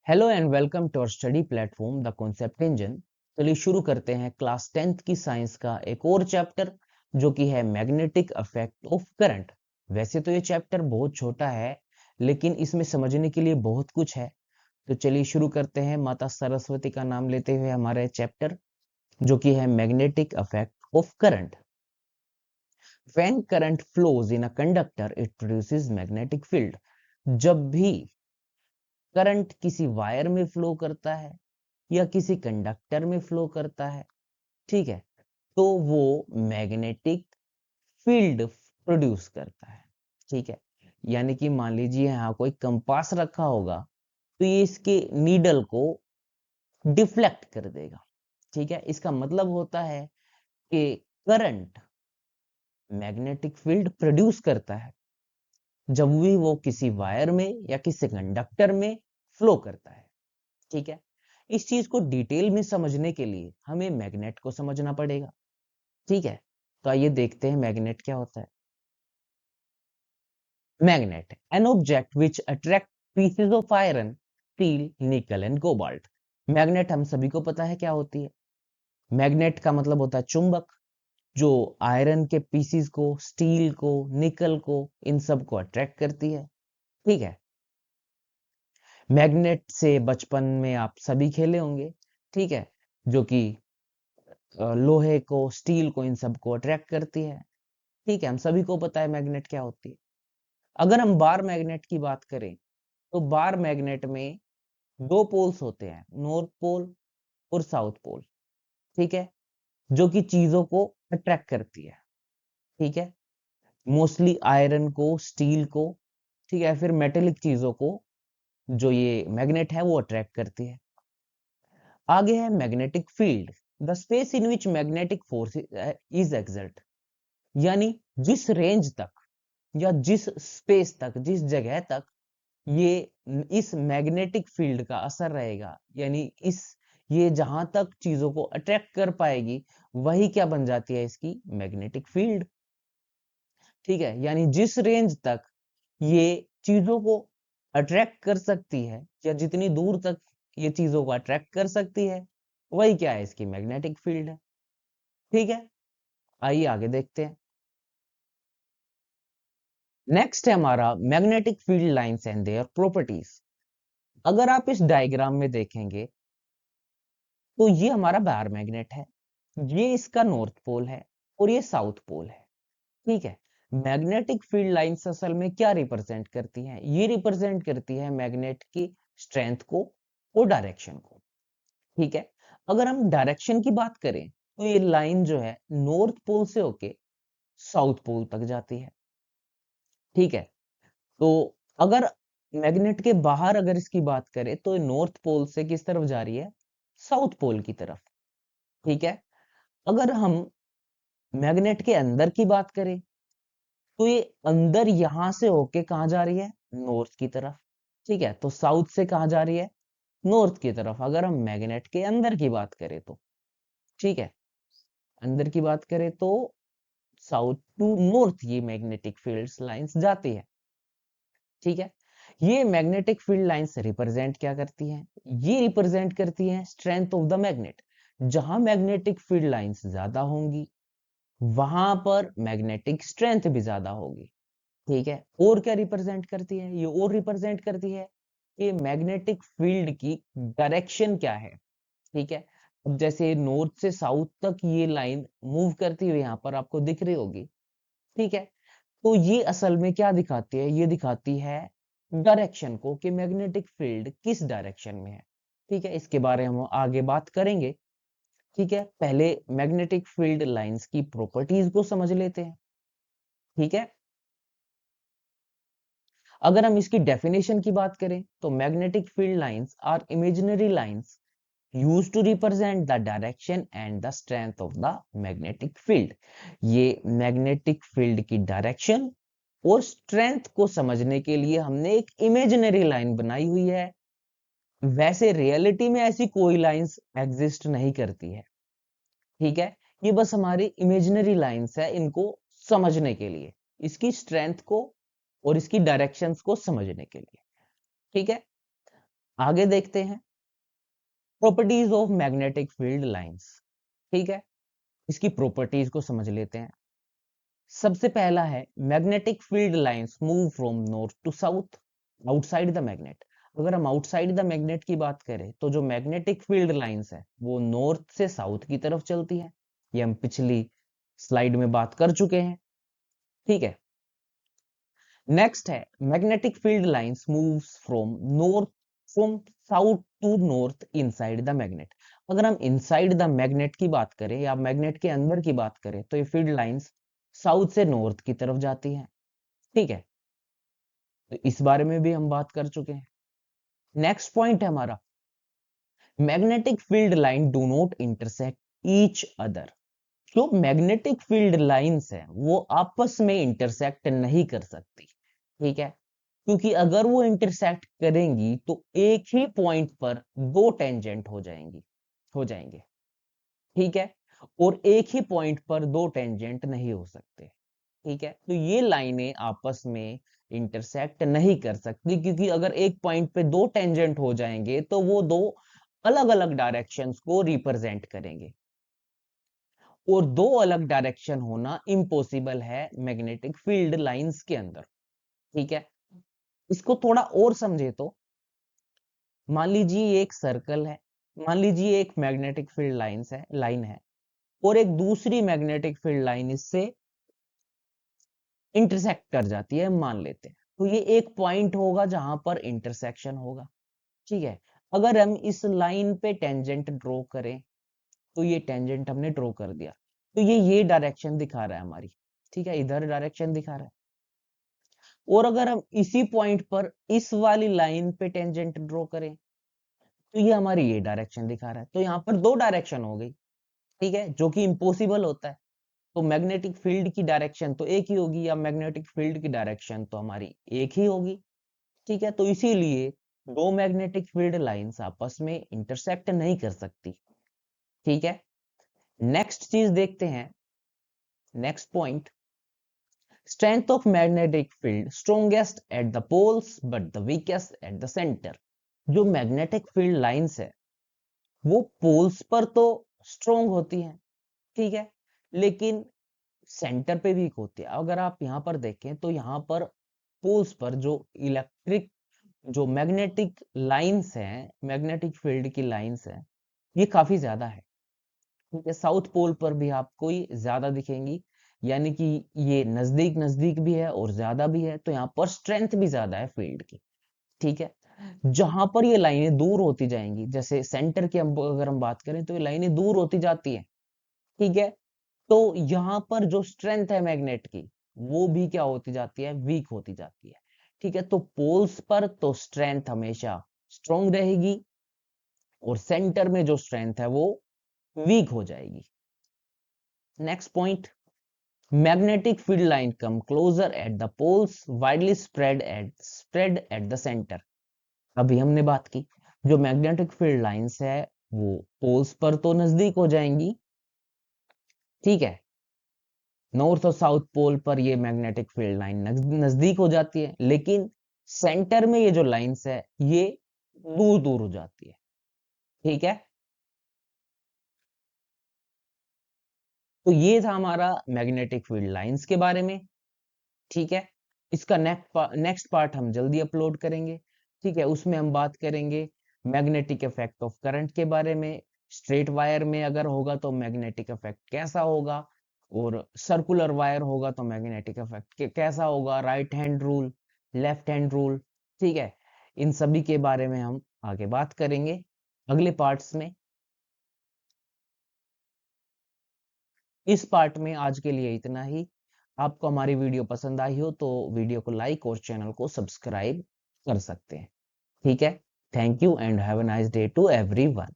Hello and welcome to our study platform the concept engine. चलिए शुरू करते हैं क्लास 10th की साइंस का एक और चैप्टर जो कि है मैग्नेटिक इफेक्ट ऑफ करंट। वैसे तो ये चैप्टर बहुत छोटा है लेकिन इसमें समझने के लिए बहुत कुछ है। तो चलिए शुरू करते हैं माता सरस्वती का नाम लेते हुए हमारा चैप्टर जो कि है magnetic effect of current. When current flows in a conductor, it produces magnetic field. जब भी करंट किसी वायर में फ्लो करता है या किसी कंडक्टर में फ्लो करता है, ठीक है, तो वो मैग्नेटिक फील्ड प्रोड्यूस करता है। ठीक है, यानी कि मान लीजिए यहाँ कोई कंपास रखा होगा तो ये इसके नीडल को डिफ्लेक्ट कर देगा। ठीक है, इसका मतलब होता है कि करंट मैग्नेटिक फील्ड प्रोड्यूस करता है जब भी वो किसी वायर में या किसी कंडक्टर में फ्लो करता है। ठीक है, इस चीज को डिटेल में समझने के लिए हमें मैग्नेट को समझना पड़ेगा। ठीक है, तो आइए देखते हैं मैग्नेट क्या होता है। Magnet an object which attract pieces of iron, steel, निकल एंड कोबाल्ट। मैग्नेट हम सभी को पता है क्या होती है। मैग्नेट का मतलब होता है चुंबक, जो आयरन के पीसीस को, स्टील को, निकल को, इन सब को अट्रैक्ट करती है। ठीक है, मैग्नेट से बचपन में आप सभी खेले होंगे। ठीक है, जो कि लोहे को, स्टील को, इन सब को अट्रैक्ट करती है। ठीक है, हम सभी को पता है मैग्नेट क्या होती है। अगर हम बार मैग्नेट की बात करें तो बार मैग्नेट में दो पोल्स होते हैं, नॉर्थ पोल और साउथ पोल। ठीक है, जो कि चीजों को अट्रैक्ट करती है। ठीक है, मोस्टली आयरन को, स्टील को, ठीक है, फिर मेटेलिक चीजों को जो ये मैग्नेट है वो अट्रैक्ट करती है। आगे है magnetic field, the space in which magnetic force is exert. यानी जिस रेंज तक या जिस स्पेस तक, जिस जगह तक ये इस मैग्नेटिक फील्ड का असर रहेगा, यानी इस ये जहां तक चीजों को अट्रैक्ट कर पाएगी वही क्या बन जाती है, इसकी मैग्नेटिक फील्ड। ठीक है, यानी जिस रेंज तक ये चीजों को अट्रैक्ट कर सकती है या जितनी दूर तक ये चीजों को अट्रैक्ट कर सकती है वही क्या है, इसकी मैग्नेटिक फील्ड है। ठीक है, आइए आगे देखते हैं। नेक्स्ट है हमारा magnetic field lines and their properties. अगर आप इस डायग्राम में देखेंगे तो ये हमारा बार मैग्नेट है, ये इसका नॉर्थ पोल है और ये साउथ पोल है। ठीक है, मैग्नेटिक फील्ड लाइंस असल में क्या रिप्रेजेंट करती हैं? ये रिप्रेजेंट करती है मैग्नेट की स्ट्रेंथ को और डायरेक्शन को। ठीक है, अगर हम डायरेक्शन की बात करें तो ये लाइन जो है नॉर्थ पोल से होके साउथ पोल तक जाती है। ठीक है, तो अगर मैग्नेट के बाहर अगर इसकी बात करें तो नॉर्थ पोल से किस तरफ जा रही है? साउथ पोल की तरफ। ठीक है, अगर हम मैग्नेट के अंदर की बात करें तो ये अंदर यहां से होके कहा जा रही है? नॉर्थ की तरफ। ठीक है, तो साउथ से कहा जा रही है? नॉर्थ की तरफ, अगर हम मैग्नेट के अंदर की बात करें तो। ठीक है, अंदर की बात करें तो साउथ टू नॉर्थ ये मैग्नेटिक फील्ड्स लाइंस जाती है। ठीक है, ये मैग्नेटिक फील्ड लाइंस रिप्रेजेंट क्या करती हैं? ये रिप्रेजेंट करती हैं स्ट्रेंथ ऑफ द मैग्नेट। जहां मैग्नेटिक फील्ड लाइंस ज्यादा होंगी वहां पर मैग्नेटिक स्ट्रेंथ भी ज्यादा होगी। ठीक है, और क्या रिप्रेजेंट करती है ये? और रिप्रेजेंट करती है कि मैग्नेटिक फील्ड की डायरेक्शन क्या है। ठीक है, अब जैसे नॉर्थ से साउथ तक ये लाइन मूव करती हुई यहाँ पर आपको दिख रही होगी। ठीक है, तो ये असल में क्या दिखाती है? ये दिखाती है डायरेक्शन को, कि मैग्नेटिक फील्ड किस डायरेक्शन में है। ठीक है, इसके बारे में हम आगे बात करेंगे। ठीक है, पहले मैग्नेटिक फील्ड लाइंस की प्रॉपर्टीज को समझ लेते हैं। ठीक है, अगर हम इसकी डेफिनेशन की बात करें तो magnetic field lines are imaginary lines used to represent the direction and the strength of the magnetic field। ये मैग्नेटिक फील्ड की डायरेक्शन और स्ट्रेंथ को समझने के लिए हमने एक इमेजिनरी लाइन बनाई हुई है। वैसे रियलिटी में ऐसी कोई लाइंस एग्जिस्ट नहीं करती है। ठीक है, ये बस हमारी इमेजिनरी लाइंस है, इनको समझने के लिए, इसकी स्ट्रेंथ को और इसकी डायरेक्शंस को समझने के लिए। ठीक है, आगे देखते हैं properties of magnetic field lines. ठीक है, इसकी प्रॉपर्टीज को समझ लेते हैं। सबसे पहला है magnetic field lines move from north to south outside the magnet. अगर हम आउटसाइड द मैग्नेट की बात करें तो जो मैग्नेटिक फील्ड लाइंस है वो नॉर्थ से साउथ की तरफ चलती है। ये हम पिछली स्लाइड में बात कर चुके हैं। ठीक है, नेक्स्ट है magnetic field lines moves from south to north inside the magnet. अगर हम इनसाइड द मैग्नेट की बात करें या मैग्नेट के अंदर की बात करें तो ये फील्ड लाइंस साउथ से नॉर्थ की तरफ जाती है। ठीक है, तो इस बारे में भी हम बात कर चुके हैं। नेक्स्ट पॉइंट है हमारा magnetic field line do not intersect each other. जो मैग्नेटिक फील्ड लाइंस है वो आपस में इंटरसेक्ट नहीं कर सकती। ठीक है, क्योंकि अगर वो इंटरसेक्ट करेंगी तो एक ही पॉइंट पर दो टेंजेंट हो जाएंगे। ठीक है, और एक ही पॉइंट पर दो टेंजेंट नहीं हो सकते। ठीक है, तो ये लाइनें आपस में इंटरसेक्ट नहीं कर सकती, क्योंकि अगर एक पॉइंट पे दो टेंजेंट हो जाएंगे तो वो दो अलग अलग डायरेक्शंस को रिप्रेजेंट करेंगे, और दो अलग डायरेक्शन होना इम्पॉसिबल है मैग्नेटिक फील्ड लाइंस के अंदर। ठीक है, इसको थोड़ा और समझे तो मान लीजिए एक सर्कल है, मान लीजिए एक मैग्नेटिक फील्ड लाइन है और एक दूसरी मैग्नेटिक फील्ड लाइन इससे इंटरसेक्ट कर जाती है, मान लेते हैं। तो ये एक पॉइंट होगा जहां पर इंटरसेक्शन होगा। ठीक है, अगर हम इस लाइन पे टेंजेंट ड्रॉ करें तो ये टेंजेंट हमने ड्रॉ कर दिया, तो ये डायरेक्शन दिखा रहा है हमारी। ठीक है, इधर डायरेक्शन दिखा रहा है। और अगर हम इसी पॉइंट पर इस वाली लाइन पे टेंजेंट ड्रॉ करें तो ये हमारी ये डायरेक्शन दिखा रहा है। तो यहाँ पर दो डायरेक्शन हो गई। ठीक है, जो कि इम्पॉसिबल होता है। तो मैग्नेटिक फील्ड की डायरेक्शन तो एक ही होगी, या मैग्नेटिक फील्ड की डायरेक्शन तो हमारी एक ही होगी। ठीक है, तो इसीलिए दो मैग्नेटिक फील्ड लाइंस आपस में इंटरसेक्ट नहीं कर सकती। ठीक है, नेक्स्ट चीज देखते हैं। Next point, strength of magnetic field strongest at the poles but the weakest at the centre. जो मैग्नेटिक फील्ड लाइंस है वो पोल्स पर तो स्ट्रोंग होती हैं। ठीक है, लेकिन सेंटर पे वीक होती है। अगर आप यहाँ पर देखें तो यहाँ पर पोल्स पर जो इलेक्ट्रिक जो मैग्नेटिक लाइंस हैं, मैग्नेटिक फील्ड की लाइंस हैं, ये काफी ज्यादा है। ठीक है, साउथ पोल पर भी आपको ये ज्यादा दिखेंगी, यानी कि ये नजदीक नजदीक भी है और ज्यादा भी है, तो यहाँ पर स्ट्रेंथ भी ज्यादा है फील्ड की। ठीक है, जहां पर ये लाइनें दूर होती जाएंगी, जैसे सेंटर की अगर हम बात करें तो ये लाइनें दूर होती जाती हैं। ठीक है, तो यहां पर जो स्ट्रेंथ है मैग्नेट की वो भी क्या होती जाती है, वीक होती जाती है। ठीक है, तो पोल्स पर तो स्ट्रेंथ हमेशा स्ट्रोंग रहेगी और सेंटर में जो स्ट्रेंथ है वो वीक हो जाएगी। Next point, magnetic field line come closer at the poles widely spread at the centre. अभी हमने बात की जो मैग्नेटिक फील्ड लाइंस है वो पोल्स पर तो नजदीक हो जाएंगी। ठीक है, नॉर्थ और साउथ पोल पर ये मैग्नेटिक फील्ड लाइन नजदीक हो जाती है, लेकिन सेंटर में ये जो लाइंस है ये दूर दूर हो जाती है। ठीक है, तो ये था हमारा मैग्नेटिक फील्ड लाइंस के बारे में। ठीक है, इसका नेक्स्ट पार्ट हम जल्दी अपलोड करेंगे। ठीक है, उसमें हम बात करेंगे मैग्नेटिक इफेक्ट ऑफ करंट के बारे में। स्ट्रेट वायर में अगर होगा तो मैग्नेटिक इफेक्ट कैसा होगा, और सर्कुलर वायर होगा तो मैग्नेटिक इफेक्ट कैसा होगा, right hand rule, left hand rule. ठीक है, इन सभी के बारे में हम आगे बात करेंगे अगले पार्ट्स में। इस पार्ट में आज के लिए इतना ही। आपको हमारी वीडियो पसंद आई हो तो वीडियो को लाइक और चैनल को सब्सक्राइब कर सकते हैं। ठीक है, thank you and have a nice day to everyone.